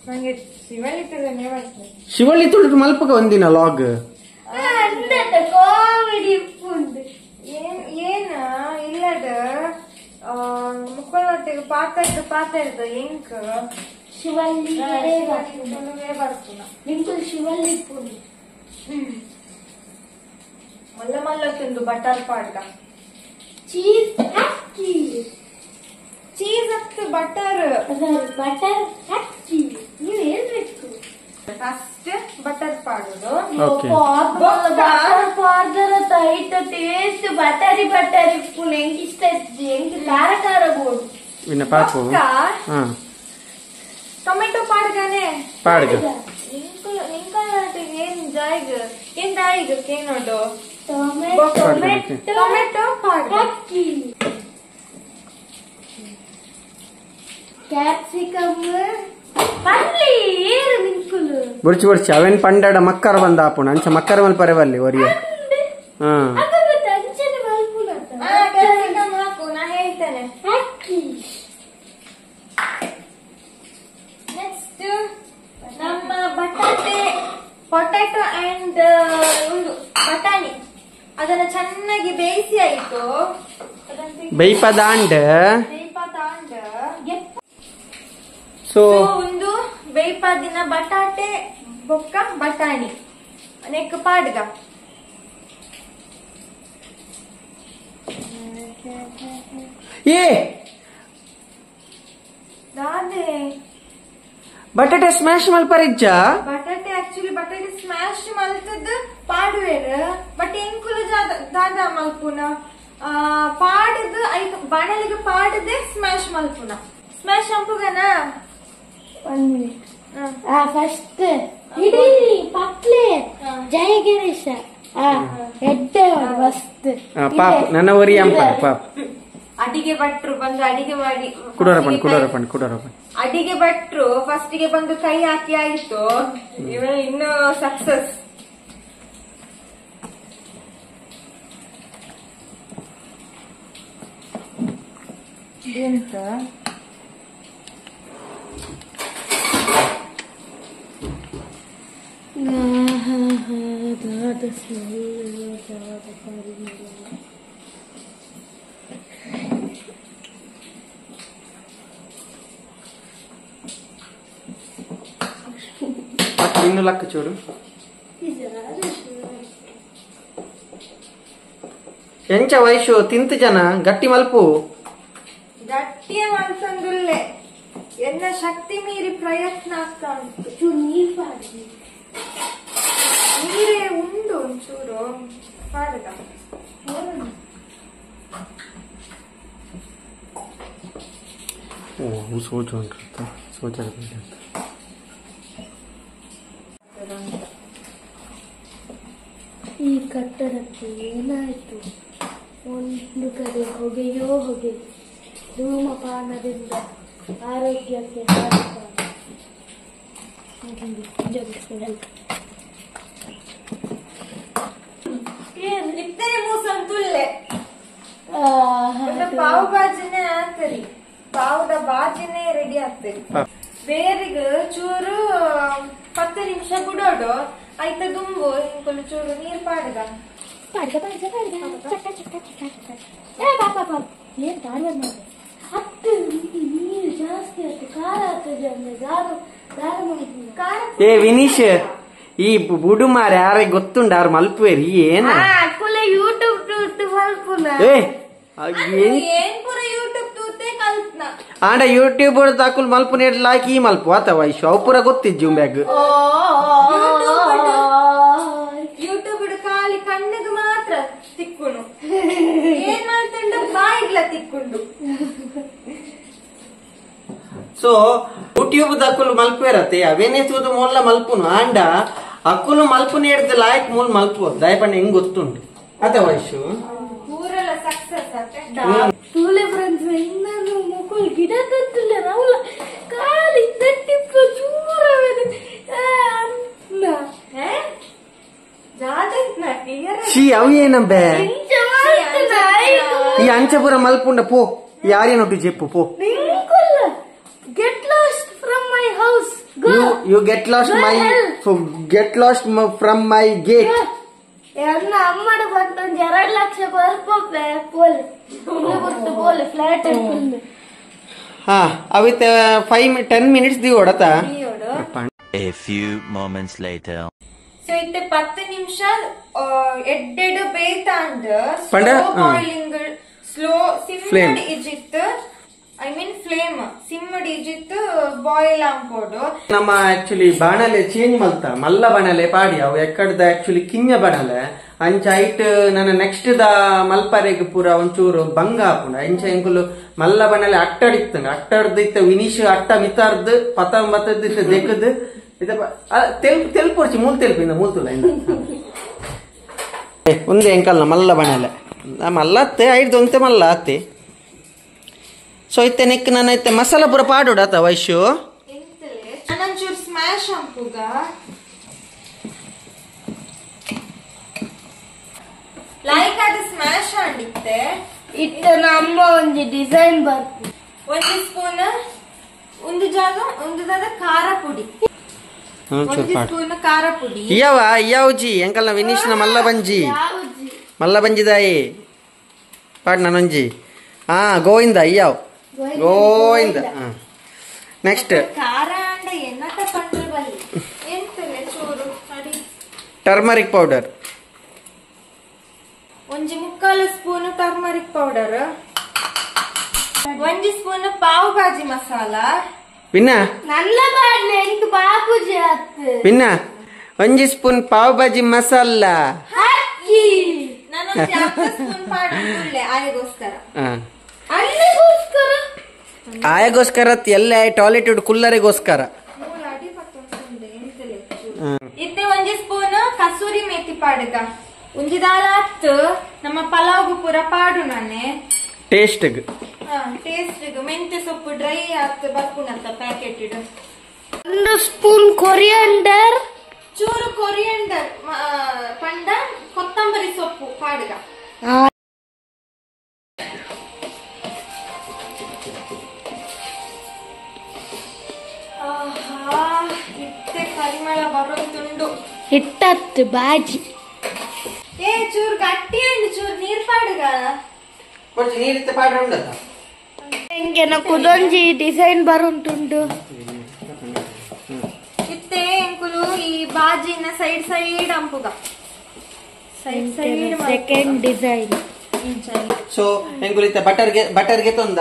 ನಂಗೆ ಶಿವಳ್ಳಿ ತುಳಿದು ಮಲ್ಪಕ ಒಂದಿನ ಲಾಗ್ ಕಾಮಿಡಿ ಏನ ಇಲ್ಲದ ಮುಕ್ಕೊಳೊಟ್ಟಿಗೆ ಪಾತ್ರ ಇರ್ತದ ಎಂಕ್ ಶಿವಲ್ಲಿ ಬರ್ತದ ನಿಂತು ಶಿವಲ್ಲಿ ಪುಡಿ ಮಲ್ಲ ತಿಂದು ಬಟರ್ ಪಾಡ್ಗ ಚೀಸ್ ಹಾಕಿ ಚೀಸ್ ಹತ್ತು ಬಟರ್ ಹಾಕಿ ನೀವು ಹೇಳ್ಬೇಕು. ಫಸ್ಟ್ ಬಟರ್ ಪಾಡೋದು ಬಟರ್ ಪಾಡ್ದರ ತೈಟ ಟೇಸ್ಟ್ ಬಟರಿ ಪುಲ್ ಹೆಂಗ್ ಇಷ್ಟ ಹೆಂಗ್ ಖಾರ ಬೋಡು ಇನ್ನ ಪಾಪು ಟೊಮೆಟೊ ಪಾಡ್ಗಾನೆ ಪಾಡ್ಗ ಏನ್ ಜಾಯ್ಗ ಕೇನೋಡು ಟೊಮೆಟೊ ಹಾಕಿ ಕ್ಯಾಪ್ಸಿಕಮ್ ಪಲ್ಲಿ ಏರು ನಿಂಕುಲು ಬುರ್ಚಿ ಅವೇನ್ ಪಂಡಡ ಮಕ್ಕರ ಬಂದ ಆಪುಣ ಅಂಚ ಮಕ್ಕರ ಮಲ್ ಪರವಲ್ಲಿ ಒರಿಯ ಕ್ಯಾಪ್ಸಿಕಮ್ ಹಾಕು ನಾ ಹೇಳ್ತೇನೆ. ನೆಕ್ಸ್ಟ್ ನಮ್ಮ ಪೊಟ್ಯಾಟೊ ಅಂಡ್ ಒಂದು ಬಟಾಣಿ ಅದನ್ನ ಚೆನ್ನಾಗಿ ಬೇಯಿಸಿ ಆಯ್ತು. ಬೇಯ್ಪದಾಂಡ್ ಸೊ ಒಂದು ಬೇಯ್ಪದಿನ ಬಟಾಟೆ ಬೊಕ್ಕ ಬಟಾಣಿ ನೆಕ್ ಪಾಡ್ಗ ದಾದೆ ಬಟಾಟೆ ಸ್ಮ್ಯಾಶ್ ಮಲ್ಪರಿಜ್ಜ ಬಟಾಟೆ ಆಕ್ಚುಲಿ ಬಟಾಟೆ ಸ್ಮ್ಯಾಶ್ ಮಲ್ತದ್ ಪಾಡುವೇರ್ ಬಟ್ ಎಂಕುಲು ದಾದ ಮಲ್ಪುನ ಪಾಡದ್ ಐಕ್ ಬಣಲಿಗೆ ಪಾಡದೆ ಸ್ಮ್ಯಾಶ್ ಮಲ್ಪುನ ಸ್ಮ್ಯಾಶ್ ಅಂಪುಗನ 1 minute. ಫಸ್ಟ್ ಇಡೀ ಪಕ್ಲೆ ಜಯ ಗಣೇಶ ಎಡ್ಡೆ ಮಸ್ತ್ ಪಾಪ ನನ್ನ ಒರಿ ಅಂಪಾರ ಪಾಪ ಅಡಿಗೆ ಭಟ್ರು ಬಂದು ಅಡಿಗೆ ಮಾಡಿ ಕುಡೋರಪ್ಪನ್ ಅಡಿಗೆ ಭಟ್ರು ಫಸ್ಟ್ ಗೆ ಬಂದು ಕೈ ಹಾಕಿ ಆಯ್ತು ಇನ್ನು ಸಕ್ಸಸ್. ಎಂತ ಇನ್ನು ಲಕ್ಕ ಚೂರು ಎಂಚ ವಯಸ್ಸು ತಿಂತು ಜನ ಗಟ್ಟಿ ಮಲ್ಪು ಗಟ್ಟಿಯ ಮಲ್ತಂದುಲ್ಲೆ ಎನ್ನ ಶಕ್ತಿ ಮೀರಿ ಪ್ರಯತ್ನ ಆಗ್ತಾ ಉಂಟು. ನೀರೇ ಉಂಡು ಒಂಚೂರು ಪಾಡುಗ. ಸೋಚು ಸೋಚ ಈ ಕಟ್ಟಡಕ್ಕೆ ಏನಾಯ್ತು? ಒಂದು ಕಡೆ ಹೊಗೆಯೋ ಹೊಗೆ. ಧೂಮಪಾನದಿಂದ ಆರೋಗ್ಯಕ್ಕೆ ಹಾನಿಕಾರಕ. ಇತ್ತೇ ಮೂಸಂತುಲ್ಲೆ ಪಾವ್ ಬಾಜಿನೇ ಆಗ್ತರಿ. ಪಾವುದ ಬಾಜಿನೇ ರೆಡಿ ಆಗ್ತರಿ. ಬೇರಿಗೆ ಚೂರು 10 ನಿಮಿಷ ಬಿಡೋಡು ಆಯ್ತ ದುಂಬು ಇಂಕೊಂಡು ಚೂರು ನೀರ್ ಪಾಡ್ಗ. ಏನ್ ದಾರಿ ಮಾಡಿ ಹತ್ತು ನೀರು ಜಾಸ್ತಿ ಆಯ್ತು. ಖಾರ ಆಗ್ತದೆ ಅಂದ್ರೆ ದಾರ ಮಾಡಿ. ಏ ವಿನೀಶ್ ಈ ಬುಡು ಮಾರ ಯಾರಿಗೆ ಗೊತ್ತುಂಡ ಯಾರು ಮಲ್ಪುವೇರಿ ಏನ ಯೂಟ್ಯೂಬ್ ಮಲ್ಪುನ ಏನ್ ಪೂರ ಯೂಟ್ಯೂಬ್ ತೂತೆ ಕಲ್ತ್ನ ಆಂಡ ಯೂಟ್ಯೂಬ್ ತಾಕುಲ್ ಮಲ್ಪುನ ಲಾಕಿ ಈ ಮಲ್ಪು ಆತ ವಯಸ್ಸು ಅವು ಪೂರ ಗೊತ್ತಿಜ್ಜು ಬ್ಯಾಗ್ ಯೂಟ್ಯೂಬ್ ಖಾಲಿ ಕಣ್ಣಿಗೆ ಮಾತ್ರ ತಿಕ್ಕುನು. ಏನ್ ಮಾಡ್ತಂಡ ಬಾಯಿಗ್ಲ ತಿಕ್ಕೊಂಡು. ಸೊ ಯೂಟ್ಯೂಬ್ ದಕ್ಕುಲು ಮಲ್ಪೇರತ್ತೆ ಅವೇನೇ ತೂದು ಮೊಲ್ಲ ಮಲ್ಪುನು ಆಂಡ ಅಕ್ಕುಲು ಮಲ್ಪುನ ಹಿಡ್ದು ಲಾಯಕ್ ಮೂಲ್ ಮಲ್ಪು ದಯಪಣ್ಣ ಹೆಂಗ್ ಗೊತ್ತುಂಟು ಆತ ವಯಸ್ಸು ಊರೆಲ್ಲ ಸಕ್ಸಸ್ ಆತೆ. ತೂಲೆ ಫ್ರೆಂಡ್ಸ್ ಇನ್ನೂ ಮುಕ್ಕಳು ಗಿಡ ತಟ್ಟಿಲ್ಲ ರಾಹುಲ ಖಾಲಿ ತಟ್ಟಿಪ್ಪ ಚೂರವೇನೆ ಶೀ ಅವು ಏನಂಬೆ ಈ ಅಂಚಪುರ ಮಲ್ಪುಂಡ ಪೋ ಯಾರೇನೊಟ್ಟು ಜೆಪ್ಪು ಪೋ. Get lost from my house. You get lost from my gate. ನನ್ನ ಅಮ್ಮಡ ಬಂತೊಂದು 2 ಲಕ್ಷ ಬರ್ಪೆ ಪೋಲೆ ಪೋಲೆ ಫ್ಲಾಟ್ ಹಾ ಅವಿತ 10 minutes ದಿ ಓಡತ. A few moments later. ಸೊ ಇತ್ತೆ 10 ನಿಮಿಷ ಎಡ್ಡೆಡು ಬೇತಾಂಡ್ ಪಂಡ ಬಾಯ್ಲಿಂಗ್ ಸ್ಲೋ Flame. ಸಿಮ್ಮಡ್ ಇಜಿತ್ ಐ ಮೀನ್ ಫ್ಲೇಮ್ ಸಿಮ್ಮಡ್ ಇಜಿತ್ ಬಾಯ್ಲ್ ಆಂಪೋಡು. ನಮ್ಮ ಆಕ್ಚುಲಿ ಬಾಣಲೆ ಚೇಂಜ್ ಮಲ್ತ ಮಲ್ಲ ಬಾಣಲೆ ಪಾಡಿ ಅವು ಎಕ್ಕಡ್ದ ಆಕ್ಚುಲಿ ಕಿಂಜ ಬಾಣಲೆ ಅಂಚ ಐಟ್ ನನ್ನ ನೆಕ್ಸ್ಟ್ ದ ಮಲ್ಪರೆಗ್ ಪೂರ ಒಂಚೂರು ಭಂಗ ಹಾಪುಂಡ ಅಂಚ ಎಂಕುಲು ಮಲ್ಲ ಬಾಣಲೆ ಅಟ್ಟಡಿತ್ತಂಗ ಅಟ್ಟಡ್ದಿತ್ತ ವಿನೀಶ್ ಅಟ್ಟ ಮಿತಾರ್ದು ಪತಂಬತ್ತದಿತ್ತ ದೆಕ್ಕದ್ ತೆಲ್ಪೊರ್ಚಿ ಮೂಲ್ ತೆಲ್ಪಿಂದ ಮೂಲ್ತುಲ ಒಂದೇ ಎಂಕಲ್ನ ಮಲ್ಲ ಬಾಣಲೆ ಮಲ್ಲತ್ತೆ ಐಟ್ ದೊಂತೆ ಮಲ್ಲ ಅತ್ತೆ. ಸೊ ಇತ್ತೆ ನೆಕ್ ನನ್ನ ಇತ್ತೆ ಮಸಾಲ ಪೂರ ಪಾಡೋಡಾತ ವಯಸ್ಸು ನಾನೊಂಚೂರು ಸ್ಮ್ಯಾಶ್ ಹಾಕುಗ ಲೈಕ್ ಅದು ಸ್ಮ್ಯಾಶ್ ಮಾಡಿತ್ತೆ. ಇತ್ತ ನಮ್ಮ ಒಂದು ಡಿಸೈನ್ ಬರ್ತು. 1 ಸ್ಪೂನ್ ಒಂದು ಜಾಗ ಒಂದು ದಾದ ಖಾರ ಪುಡಿ. 1 ಸ್ಪೂನ್ ಖಾರ ಪುಡಿ ಯಾವಜಿ ಎಂಕಲ್ನ ವಿನೀಶ್ನ ಮಲ್ಲ ಬಂಜಿದಾಯಿ ಪಾಡ್ ನನೊಂಜಿ ಹಾ ಗೋವಿಂದ ಗೋವಿಂದ ನೆಕ್ಸ್ಟ್ ಖಾರ ಅಂಡ ಎನ್ನಟ ಪಂಡ್ರೆ ಬಲ್ಲಿ ಎಂತಲೆ ಚೂರು ಅಡಿ turmeric powder 1/4 spoon turmeric powder. 1 spoon pav bhaji masala. Pin ನನ್ನ ಬಾಡ್ಲೆ ಎಂಕ್ ಬಾಪೂಜಿ ಆತು. ಪಿನ್ನ 1 ಸ್ಪೂನ್ ಪಾವ್ ಭಾಜಿ ಮಸಾಲ ಹಾಕಿ ನಾನೊಂದು 2 ಸ್ಪೂನ್ ಪಾಡ್ಲೆ ಆಯಗೋಸ್ಕರ. ಅಲ್ಲಿಗೋಸ್ಕರ ಆಯಗೋಸ್ಕರ ಎಲ್ಲ ಟಾಯ್ಲೆಟ್ ಕುಲ್ಲರಿಗೋಸ್ಕರ. ಇತ್ತೆ 1 ಸ್ಪೂನ್ ಕಸೂರಿ ಮೇಥಿ ಪಾಡುಗ ಒಂಜಿದಾಲ ಹತ್ತು ನಮ್ಮ ಪಲಾವ್ಗು ಪೂರ ಪಾಡು ನಾನೆ ಟೇಸ್ಟ್ ಮೆಂತ್ಯ ಸೊಪ್ಪು ಡ್ರೈ ಆತ್ ಬರ್ಪುಣಂತ ಪ್ಯಾಕೆಟ್ 1 ಸ್ಪೂನ್ ಕೊರಿಯಂಡರ್ ಚೂರು ಕೊರಿಯಂಡರ್ ಪಂಡ ಕೊತ್ತಂಬರಿ ಸೊಪ್ಪು ಪಾಡುಗ. ಇತ್ತೆ ಪರಿಮಳ ಬರೋದುಂಡು. ಹಿಟ್ಟತ್ತು ಬಾಜಿ ಏ ಚೂರು ಗಟ್ಟಿ ಅಂಡ್ ಚೂರು ನೀರ್ ಪಾಡುಗ ಕೊಂಚ ನೀರಿತ್ತೆ ಪಾಡ್ರೆ ಉಂಡತ ಎಂಗೆ ಕುದೊಂಜಿ ಡಿಸೈನ್ ಬರುಂಟುಂಡು. ಇತ್ತೆ ಎಂಕು ಎಂಕುಲು ಈ ಬಾಜಿನ ಸೈಡ್ ಸೈಡ್ ಅಂಪುಗ ಸೈಡ್ ಸೆಕೆಂಡ್ ಡಿಸೈನ್ ಸೊ ಎಂಗುಲಿತ ಬಟರ್ಗೆ ತೊಂದ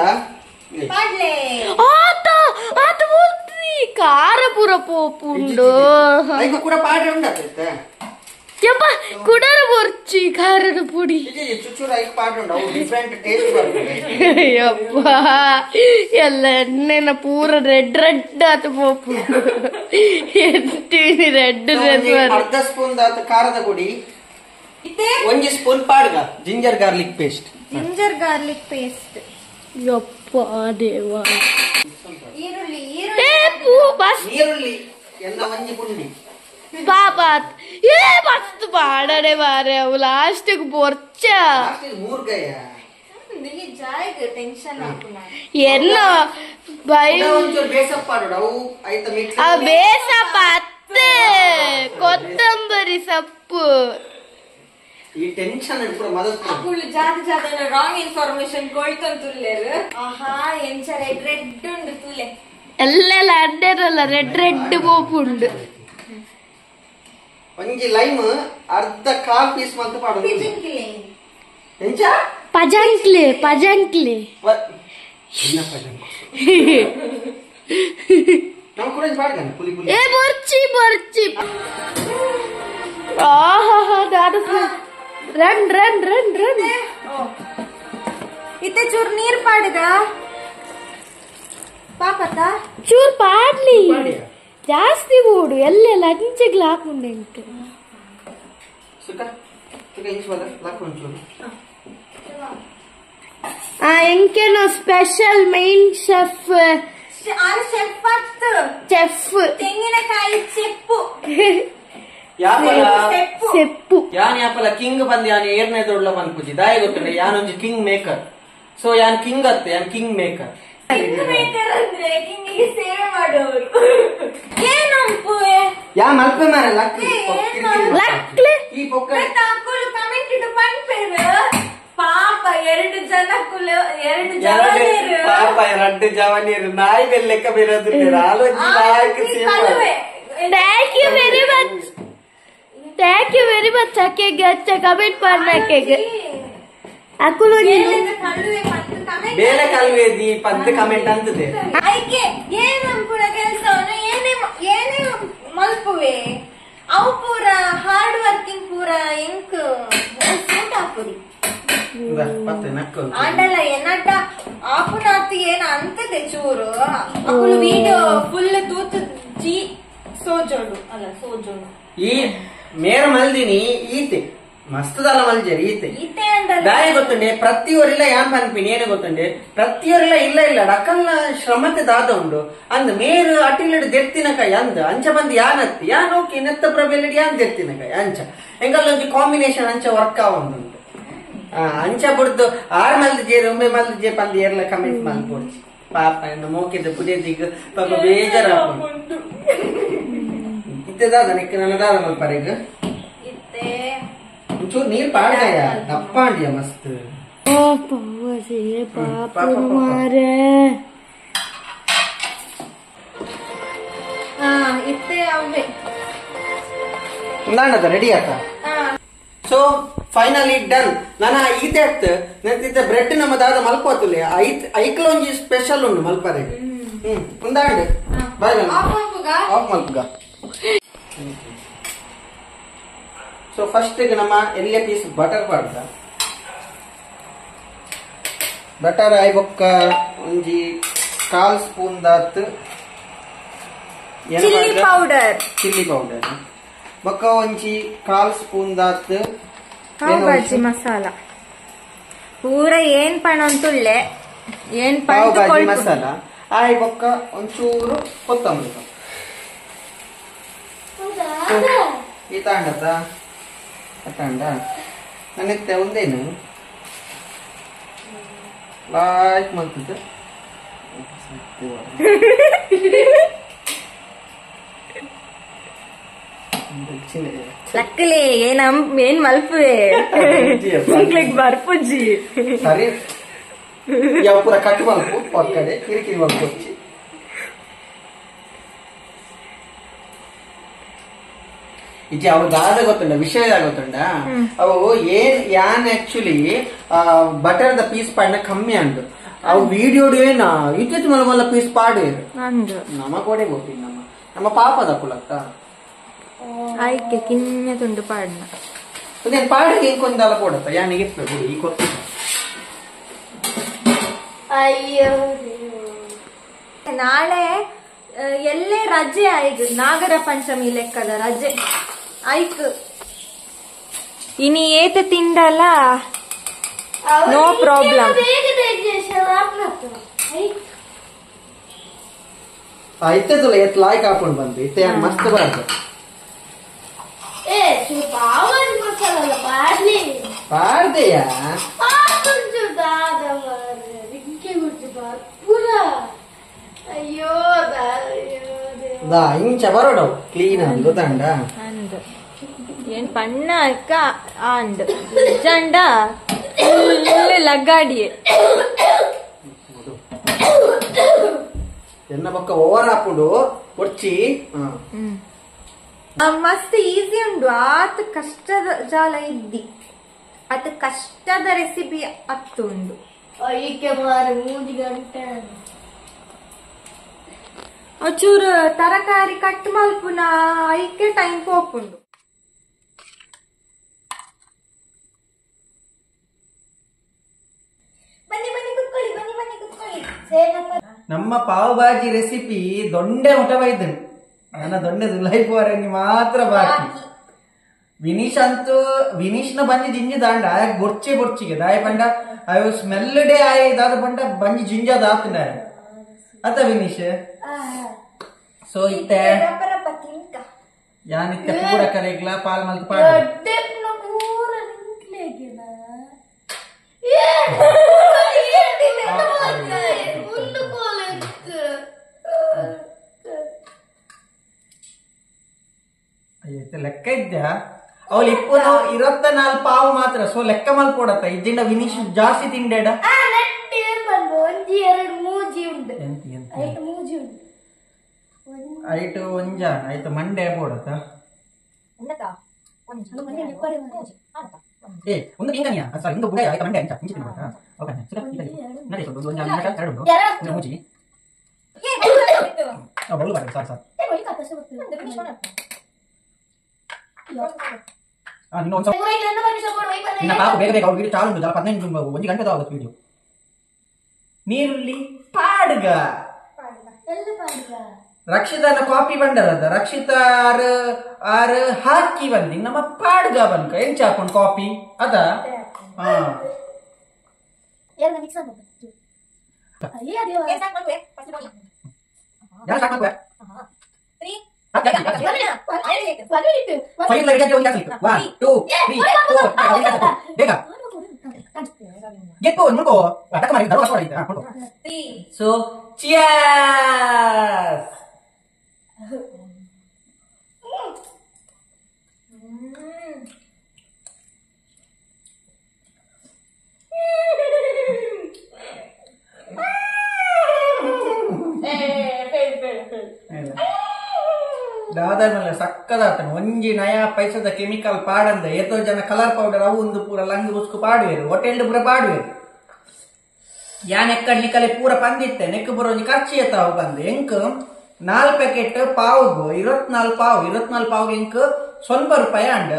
ಮಾಡ್ಲೆ ಆತ ಬೋಲ್ತಿ ಖಾರ ಪೂರ ಪೋಪುಂಡು ಐಕು ಕೂಡ ಪಾಡ್ರೆ ಉಂಡಾತ ಯಪ್ಪ ಕುಡರ ಬರ್ಚಿ ಖಾರದ ಪುಡಿ ಚುಚ್ಚೂರ ಐಕು ಪಾಡ್ರೆ ಉಂಡು ಅವು ಡಿಫ್ರೆಂಟ್ ಟೇಸ್ಟ್ ಬರ್ತದೆ ಯಪ್ಪ ಎಲ್ಲ ಎಣ್ಣೆನ ಪೂರ ರೆಡ್ ಆತ ಪೋಪುಂಡು ಎತ್ತಿ ರೆಡ್ ಅರ್ಧ ಸ್ಪೂನ್ ದಾತ ಖಾರದ ಪುಡಿ ಒಂಜಿ ಸ್ಪೂನ್ ಪಾಡ್ಗ ಜಿಂಜರ್ ಗಾರ್ಲಿಕ್ ಪೇಸ್ಟ್ ಯಪ್ಪ ದೇವಾ ಈರುಳ್ಳಿ ನೀರುಳ್ಳಿ ಎಲ್ಲ ಒಂಜಿ ಪುಂಡಿ ಪಾಪಾತ್ ಮಸ್ತ್ ಪಾಡಡೆ ಮಾರೆ ಅವು ಲಾಸ್ಟ್ ಬೊರ್ಚ ಮೂರ್ಗಯ್ಯ ಟೆನ್ಷನ್ ಎಲ್ಲ ಬೈ ಒಂಚೂರು ಬೇಸಪ್ಪ ಪಾಡು ಅವು ಐತ ಮಿಕ್ಸ್ ಬೇಸ ಪತ್ತೆ ಕೊತ್ತಂಬರಿ ಸೊಪ್ಪು ಈ ಟೆನ್ಷನ್ ಪೂರ ಮದತ್ ಅಕುಲು ಜಾತಿ ರಾಂಗ್ ಇನ್ಫಾರ್ಮೇಶನ್ ಕೊಯ್ತಂತುಲ್ಲೇರು ಆಹಾ ಎಂಚ ರೆಡ್ ಉಂಡು ತುಲೆ ಎಲ್ಲ ಅಡ್ಡರಲ್ಲ ರೆಡ್ ಪೋಪುಂಡು ಒಂಜಿ ಲೈಮ್ ಅರ್ಧ ಕಾಲ್ ಪೀಸ್ ಮಂತ್ ಪಾಡು ಎಂಚ ಪಜಂಕ್ಲೆ ನಾವು ಕೂಡ ಪಾಡ್ಗಾನೆ ಪುಲಿ ಪುಲಿ ಬರ್ಚಿ ಆಹಾ ದಾದ ರನ್ ಇತ್ತೆ ಚೂರ್ ನೀರ್ ಪಾಡ್ಗ ಪಾಪತ್ತ ಚೂರ್ ಪಾಡ್ಲಿ ಜಾಸ್ತಿ ಓಡು ಎಲ್ಲೆಲ್ಲ ಅಂಚೆಗ್ಲ ಹಾಕೊಂಡೆಂಟು ಸುಕ್ಕ ಇಂಚ್ ಬದ ಲಾಕ್ ಒಂಚೂರು ಎಂಕೇನೋ ಸ್ಪೆಷಲ್ ಮೈನ್ ಚೆಫ್ ತೆಂಗಿನಕಾಯಿ ಚೆಪ್ಪು ಸೆಪ್ಪು ಯಾನ್ ಯಾಪಲ ಕಿಂಗ್ ಬಂದ್ ಯಾನ್ ಏರ್ನೇ ದೊಡ್ಡ ಬಂದ್ಪುಜಿ ದಾಯ ಗೊತ್ತಿಲ್ಲ ಯಾನೊಂಜಿ ಕಿಂಗ್ ಮೇಕರ್ ಸೊ ಯಾನ್ ಕಿಂಗ್ ಅತ್ತೆ ಯಾನ್ ಕಿಂಗ್ ಮೇಕರ್ ಅಂದ್ರೆ ಕಿಂಗಿಗೆ ಸೇವೆ ಮಾಡೋರು ಏನಂಪು ಯಾ ಮಲ್ಪೆ ಮಾರ ಲಕ್ಲೆ ಈ ಪೊಕ್ಕ ಅಕ್ಕುಲು ಕಮೆಂಟ್ ಇಟ್ಟು ಪಂಪೇರು ಪಾಪ ಎರಡು ಜವಾನೇರು ಪಾಪ ಎರಡು ಜವಾನಿಯರು ನಾಯಿ ಬೆಲ್ ಲೆಕ್ಕ ಬೇರೋದು ಆಲೋಚನೆ ಥ್ಯಾಂಕ್ ಯು ವೆರಿ ಮಚ್ ಅಕ್ಕೆಗೆ ಅಚ್ಚ ಕಮೆಂಟ್ ಮಾಡ್ನಕ್ಕೆಗೆ ಅಕ್ಕುಲು ಬೇರೆ ಕಲ್ವೇದಿ ಪದ್ದು ಕಮೆಂಟ್ ಅಂತದೆ ಐಕೆ ಏನಂಪುರ ಕೆಲಸವನ್ನು ಏನೇ ಮಲ್ಪುವೆ ಅವು ಪೂರ ಹಾರ್ಡ್ ವರ್ಕಿಂಗ್ ಪೂರ ಎಂಕ್ ಸೂಟ್ ಹಾಕುರಿ ಆಂಡಲ್ಲ ಎನ್ನಟ್ಟ ಆಪುನಾತ್ ಏನ ಅಂತದೆ ಚೂರು ಅಕ್ಕುಲು ವಿಡಿಯೋ ಫುಲ್ ತೂತು ಜಿ ಸೋಜೋಡು ಈ ಮೇರ ಮಲ್ದಿನಿ ಈತೆ ಮಸ್ತದಲ್ಲ ಮಲ್ಜರಿ ಈತೆ ಅಂದ್ರೆ ದಾಯ ಗೊತ್ತುಂಡೆ ಪ್ರತಿಯೊರಿಲ್ಲ ಯಾನ್ ಪನ್ಪಿನಿ ಏನೇ ಗೊತ್ತುಂಡೆ ಪ್ರತಿಯೊರಿಲ್ಲ ಇಲ್ಲ ಡಕ್ಕಲ್ನ ಶ್ರಮತೆ ದಾದ ಉಂಡು ಅಂದ್ ಮೇರು ಅಟಿಲಡ್ ದೆತ್ತಿನಕಾಯಿ ಅಂದ್ ಅಂಚ ಬಂದ್ ಯಾನತ್ತಿ ಯಾನ್ ಓಕೆ ನೆತ್ತ ಪ್ರಬೆಲ್ಲಡ್ ಯಾನ್ ದೆತ್ತಿನಕಾಯಿ ಅಂಚ ಎಂಗಲ್ಲೊಂದು ಕಾಂಬಿನೇಷನ್ ಅಂಚ ವರ್ಕ್ ಆವೊಂದುಂಟು ಅಂಚ ಬಿಡ್ದು ಆರ್ ಮಲ್ದ ಜೇರು ಒಮ್ಮೆ ಮಲ್ದ ಜೇ ಪಂದ್ ಏರ್ಲ ಕಮೆಂಟ್ ಮಲ್ಪೋಡ್ಚಿ ಪಾಪ ಮೋಕಿದ ಪುಡಿಯದಿಗ್ ಪಾಪ ಬೇಜಾರ ಇದ್ದದಾದ ನೆಕ್ಕ ನನ್ನದಾದ ಮಲ್ಪರೆಗ್ ಒಂಚೂರು ನೀರ್ ಪಾಡ್ಗಾಯ ದಪ್ಪಾಂಡಿಯ ಮಸ್ತ್ ಇತ್ತೆ ಅವೇ ಉಂದಾಂಡದ ರೆಡಿ ಆತ ಸೊ ಫೈನಲಿ ಡನ್ ನನ್ನ ಈತೆ ಅತ್ ನಂತಿದ್ದ ಬ್ರೆಡ್ ನಮ್ಮ ದಾದ ಮಲ್ಪೋತುಲೆ ಐಕ್ಲೊಂಜಿ ಸ್ಪೆಷಲ್ ಉಂಡು ಮಲ್ಪರೆ ಉಂದಾಂಡ್ ಬಾಯ್ ಆಫ್ ಮಲ್ಪುಗ ಸೊ ಫಸ್ಟ್ ನಮ್ಮ ಎಲ್ಲೆ ಪೀಸ್ ಬಟರ್ ಪಾಡ್ದ ಬಟರ್ ಆಯ್ ಬೊಕ್ಕ ಒಂಜಿ ಕಾಲ್ ಸ್ಪೂನ್ ದಾತ್ ಚಿಲ್ಲಿ ಪೌಡರ್ ಬೊಕ್ಕ ಒಂಜಿ ಕಾಲ್ ಸ್ಪೂನ್ ದಾತ್ ಭಾಜಿ ಮಸಾಲ ಪೂರ ಏನ್ ಪಣ ಅಂತುಳ್ಳೆ ಏನ್ ಪಾವ್ ಭಾಜಿ ಮಸಾಲ ಆಯ್ ಬೊಕ್ಕ ಒಂಚೂರು ಕೊತ್ತಂಬರಿ ಈ ತಾಂಡದ ಅತ್ತಾಂಡ ನನ್ನೆತ್ತೆ ಒಂದೇನು ಲೈಕ್ ಮಾಡ್ತಿದ್ದೆ ಲಕ್ಕಲಿ ಏನ್ ಮಲ್ಪುವೆ ಬರ್ಪುಜ್ಜಿ ಸರಿ ಯಾವ ಪೂರ ಕಟ್ಟು ಮಲ್ಪು ಪಕ್ಕಡೆ ಕಿರಿಕಿರಿ ಮಲ್ಪು ಇಜ್ಜಿ ಅವು ದಾದ ಗೊತ್ತುಂಡ ವಿಷಯ ಗೊತ್ತುಂಡ ಅವು ಯಾನ್ ಆಕ್ಚುಲಿ ಬಟರ್ ದ ಪೀಸ್ ಪಾಡಿನ ಕಮ್ಮಿ ಅಂಡು ಅವು ವಿಡಿಯೋಡು ಏನ ಇತ್ತು ಮಲ್ಲ ಮಲ್ಲ ಪೀಸ್ ಪಾಡು ನಮ್ಮ ಕೊಡೆ ಗೊತ್ತಿ ನಮ್ಮ ಪಾಪದ ಕುಲಕ್ಕ ಆಯ್ಕೆ ಕಿನ್ನೆ ತುಂಡು ಪಾಡ್ನ ಅದೇನು ಪಾಡಿಗೆ ಇಂಕೊಂದಲ್ಲ ಕೊಡತ್ತ ಯಾನಿಗೆ ಈ ಕೊತ್ತ ಅಯ್ಯೋ ನಾಳೆ ಎಲ್ಲೇ ರಜೆ ಆಯ್ತು ನಾಗರ ಪಂಚಮಿ ಲೆಕ್ಕದ ರಜೆ ಆಯ್ತು ಇನಿ ಏತ ತಿಂಡಲ್ಲ ನೋ ಪ್ರಾಬ್ಲಮ್ ಇತ್ತೆ ತುಲ ಎತ್ ಲಾಯ್ಕ್ ಹಾಕೊಂಡು ಬಂದು ಇತ್ತೆ ಮಸ್ತ್ ಬರ್ತದೆ ಪಾಡ್ದೆಯಾ ಅಯ್ಯೋ ಇಂಚ ಬರೋಡ ಕ್ಲೀನ್ ಗೊತ್ತಂಡ ಅಂದು ಏನ್ ಪಣ್ಣ ಅಕ್ಕ ಅಂಡ್ ಜಂಡ ಲಗ್ಗಾಡಿಯೇ ಎನ್ನ ಪಕ್ಕ ಓವರ್ ಹಾಕೊಂಡು ಕೊಡ್ಚಿ ಮಸ್ತ್ ಈಸಿ ಉಂಡು ಆತ ಕಷ್ಟದ ಜಾಲ ಇದ್ದಿ ಅತ ಕಷ್ಟದ ರೆಸಿಪಿ ಅತ್ತು ಉಂಡು ಐಕೆ ಮಾರು 3 ಗಂಟೆ ಒಂಚೂರು ತರಕಾರಿ ಕಟ್ ಮಲ್ಪುನ ಐಕೆ ಟೈಮ್ ಪೋಪುಂಡು ನಮ್ಮ ಪಾವ್ ಭಾಜಿ ರೆಸಿಪಿ ದೊಂಡೆ ಊಟ ಬೈದನು ನನ್ನ ದೊಂಡೆ ಲೈಫ್ ವಾರಂಗಿ ಮಾತ್ರ ಬಾಕಿ ವಿನೀಶ್ನ ಬಂಜಿ ಜಿಂಜಿ ದಾಂಡ ಆಯಕ್ ಬೊರ್ಚಿಗೆ ದಾಯ ಪಂಡ ಅವು ಸ್ಮೆಲ್ ಡೇ ಆಯ ಇದಾದ ಪಂಡ ಬಂಜಿ ಜಿಂಜಾದ ಹಾಕಂಡ ಅತ ವಿನೀಶ್ ಸೊ ಇತ್ತೆ ಯಾನಿತ್ತೆ ಪೂರ ಕರೆಗ್ಲ ಪಾಲ್ ಮಲ್ತು ಪಾಡ ಲೆಕ್ಕ ಇದ್ದ ಅವಳು 24 ಪಾವು ಮಾತ್ರ ಸೊ ಲೆಕ್ಕ ಮಲ್ಪೋಡತ್ತ ಇದ್ದಿಂದ ವಿನೀಶ್ ಜಾಸ್ತಿ ತಿಂಡೇಡ ಐಟು ಒಂಜ ಆಯ್ತು ಮಂಡೆ ಬೋಡತ್ತ ಏ ಒಂದು ಕಿಂಕನಿಯಾ ಸಾರಿ ಒಂದು ಬುಡ ಆಯ್ತು ಮಂಡೆ ಅಂತ ಇಂಚಿ ತಿನ್ಬೋದಾ ಓಕೆ ನಡಿ ಸ್ವಲ್ಪ ಒಂದು ಅಂಶ ಎರಡು ಮೂಜಿ ಬಳ್ಳು ಬಾರಿ ಸಾರಿ ನಿನ್ನ ಪಾಪ ಬೇಗ ಬೇಗ ವಿಡಿಯೋ ಚಾಲು ಉಂಟು 15 1 ಗಂಟೆ ಆಗುತ್ತೆ ವಿಡಿಯೋ ನೀರುಳ್ಳಿ ಪಾಡ್ಗ ರಕ್ಷಿತಾನ ಕಾಪಿ ಬಂಡರದ ರಕ್ಷಿತಾ ಆರ್ ಹಾಕಿ ಬಂದಿ ನಮ್ಮ ಪಾಡ್ಗ ಬಂಕ ಎಂಚ ಹಾಕೊಂಡು ಕಾಪಿ ಅದ ಸೊ ಚಿಯರ್ಸ್ ದಾದಾದ್ಮೇಲೆ ಸಕ್ಕದಾತನು ಒಂಜಿ ನಯಾ ಪೈಸದ ಕೆಮಿಕಲ್ ಪಾಡಂದ ಎತ್ತೋ ಜನ ಕಲರ್ ಪೌಡರ್ ಅವು ಒಂದು ಪೂರ ಲಂಗಿ ಉಸ್ಕು ಪಾಡುವೇರು ಹೊಟೆಲ್ ಪೂರ ಪಾಡುವೇರು ಯಾನ್ ಎಕ್ಕಡ್ಲಿಕ್ಕಲೆ ಪೂರ ಪಂದಿತ್ತೆ ನೆಕ್ ಪೂರ ಒಂಜಿ ಖರ್ಚು ಎತ್ತಾವು ಬಂದು ಎಂಕ್ 4 ಪ್ಯಾಕೆಟ್ ಪಾವುಗು 24 ಪಾವುಗೆ ಎಂಕ್ ಸ್ವಲ್ಪ ರೂಪಾಯಿ ಅಂಡ್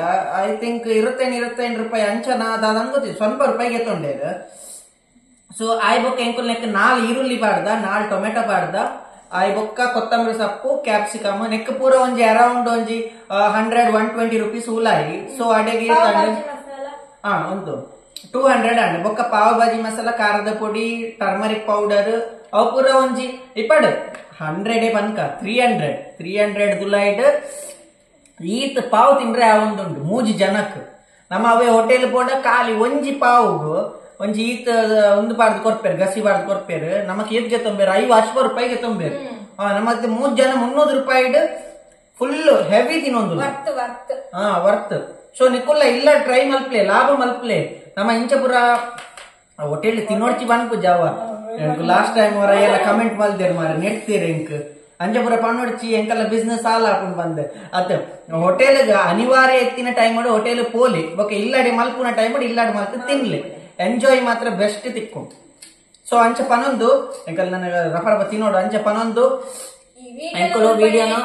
ಐ ಥಿಂಕ್ 25 ರೂಪಾಯಿ ಅಂಚನ ದಾದಂಗ್ ಗೊತ್ತಿತ್ತು ಸ್ವಲ್ಪ ರೂಪಾಯಿಗೆ ತೊಂಡೇರು ಸೊ ಆಯ್ ಬೊಕ್ಕ ಎಂಕುಲ್ ನೆಕ್ 4 ಈರುಳ್ಳಿ ಪಾಡ್ದ 4 ಟೊಮೆಟೊ ಪಾಡ್ದ ಆಯ್ ಬೊಕ್ಕ ಕೊತ್ತಂಬರಿ ಸೊಪ್ಪು ಕ್ಯಾಪ್ಸಿಕಮ್ ನೆಕ್ ಪೂರ ಒಂಜಿ ಅರೌಂಡ್ ಒಂಜಿ 100-120 ರೂಪೀಸ್ ಉಲಾಯಿ ಸೊ ಅಡೆಗೆ ಒಂದು 200 ಅಂಡ್ ಬೊಕ್ಕ ಪಾವ್ ಭಾಜಿ ಮಸಾಲ ಖಾರದ ಪೊಡಿ ಟರ್ಮರಿಕ್ ಪೌಡರ್ ಅವು ಪೂರ ಒಂಜಿ ಇಪ್ಪಡು 100 ಬನ್ಕ 300 ದುಲೈಡ್ ಈತ್ ಪಾವ್ ತಿಂದ್ರೆ ಆ ಒಂದುಂಟು 3 ಜನಕ್ಕೆ ನಮ್ಮ ಅವೇ ಹೋಟೆಲ್ ಬೋಡ ಖಾಲಿ ಒಂಜಿ ಪಾವುಗು ಒಂಜಿ ಈತ್ ಒಂದು ಬಾರ್ದು ಕೊರ್ಪೇರು ಗಸಿ ಬಾರ್ದು ಕೊರ್ಪೇರು ನಮಕ್ ಏತ್ಗೆ ತೊಂಬೇರು 50 ರೂಪಾಯಿಗೆ ತೊಂಬೇರು ನಮಗೆ 3 ಜನ 300 ರೂಪಾಯಿ ಫುಲ್ ಹೆವಿ ತಿನ್ನೊಂದು ವರ್ತ್ ಸೊ ನಿಕ್ಕುಲ್ಲ ಇಲ್ಲ ಟ್ರೈ ಮಲ್ಪ್ಲೆ ಲಾಭ ಮಲ್ಪ್ಲೆ ನಮ್ಮ ಇಂಚಪುರ ಹೋಟೆಲ್ ತಿನ್ನೋಡ್ಚಿ ಬನ್ಪು ಜಾವ ಲಾಸ್ಟ್ ಟೈಮ್ ಅವರ ಎಲ್ಲ ಕಮೆಂಟ್ ಮಲ್ದೇರು ಮಾರ ನೆಟ್ತೀರಿ ಇಂಕ್ ಅಂಜಪುರ ಪಣ್ಣೊಡ್ಚಿ ಎಂಕಲ್ಲ ಬಿಸ್ನೆಸ್ ಸಾಲ ಹಾಕೊಂಡು ಬಂದೆ ಅತ್ ಹೋಟೆಲ್ ಅನಿವಾರ್ಯ ಎತ್ತಿನ ಟೈಮ್ ಹೋಟೆಲ್ ಪೋಲಿ ಬೊಕ್ಕ ಇಲ್ಲಾಡಿ ಮಲ್ಪುನ ಟೈಮ್ ಇಲ್ಲಾಡಿ ಮಲ್ತು ತಿನ್ಲಿ ಎಂಜಾಯ್ ಮಾತ್ರ ಬೆಸ್ಟ್ ತಿಕ್ಕು. ಸೊ ಅಂಚ ಪನೊಂದು ಎಂಕಲ್ ನನಗ ರಫರಬ ತಿನ್ನೋಡು ಅಂಚ ಪನೊಂದು ಎಂಕಲು ವಿಡಿಯೋನ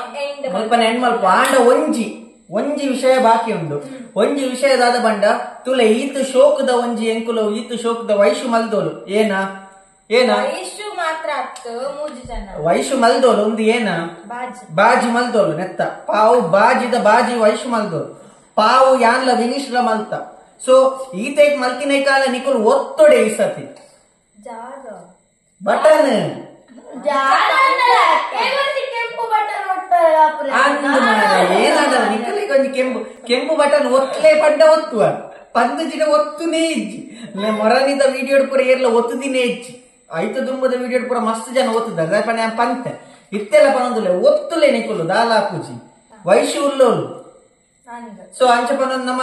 ಮಲ್ಪನ ಹೆಣ್ಮಲ್ಪ ಆಂಡ ಒಂಜಿ ವಿಷಯ ಬಾಕಿ ಉಂಡು. ಒಂಜಿ ವಿಷಯದಾದ ಬಂಡ ತುಲೆ ಈತು ಶೋಕದ ಒಂಜಿ ಎಂಕುಲು ಈತು ಶೋಕದ ವೈಶು ಮಲ್ದೋಲು ಏನ ವಯಸ್ಸು ಮಾತ್ರ ವೈಶು ಮಲ್ದೋಲು ಒಂದು ಏನ ಬಾಜಿ ಮಲ್ದೋಲು ನೆತ್ತ ಪಾವು ಬಾಜಿದ ಬಾಜಿ ವೈಶು ಮಲ್ದೋಲು ಪಾವು ಯಾನ್ಲ ವಿನಿಶ್ಲ ಮಲ್ತ. ಸೊ ಈತೈಕ್ ಮಲ್ಕಿನ ಕಾಲ ನಿಕುಲು ಒತ್ತೊಡೆ ಈ ಸತಿ ಬಟನ್ ಏನಾದ ನಿಕಲಿಗೆ ಒಂದು ಕೆಂಪು ಬಟನ್ ಒತ್ತಲೇ ಪಡ್ಡ ಒತ್ತುವ ಪಂದು ಜಿಡ ಒತ್ತುನೇ ಇಜ್ಜಿ ಮೊರನಿದ ವಿಡಿಯೋ ಪೂರ ಏರ್ಲ ಒತ್ತುದಿನೇ ಇಜ್ಜಿ ಐತ ದುಂಬದ ವಿಡಿಯೋ ಪೂರ ಮಸ್ತ್ ಜನ ಒತ್ತುದ ಪಂತ ಇತ್ತೆಲ್ಲ ಪನೊಂದುಲೆ ಒತ್ತುಲೆ ನಿಕುಲು ದಾಲಾ ಪೂಜಿ ವೈಶು ಉಲ್ಲೋಲು. ಸೊ ಅಂಚ ಪನೊಂದು ನಮ್ಮ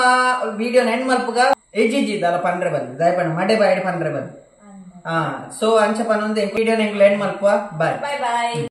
ವಿಡಿಯೋ ಹೆಣ್ ಮಲ್ಪುಗ ಎಜ್ಜಿಜ್ಜಿ ದಾಲ ಪಂಡ್ರೆ ಬಂದು ದಯಪಣ ಮಡೆ ಬಾಯ್ಡ್ ಪಂಡ್ರೆ ಬಂದು. ಸೊ ಅಂಚ ಪನೊಂದು ವಿಡಿಯೋ ಹೆಂಗ್ ಹೆಣ್ ಮಲ್ಪುವ ಬಾಯ್.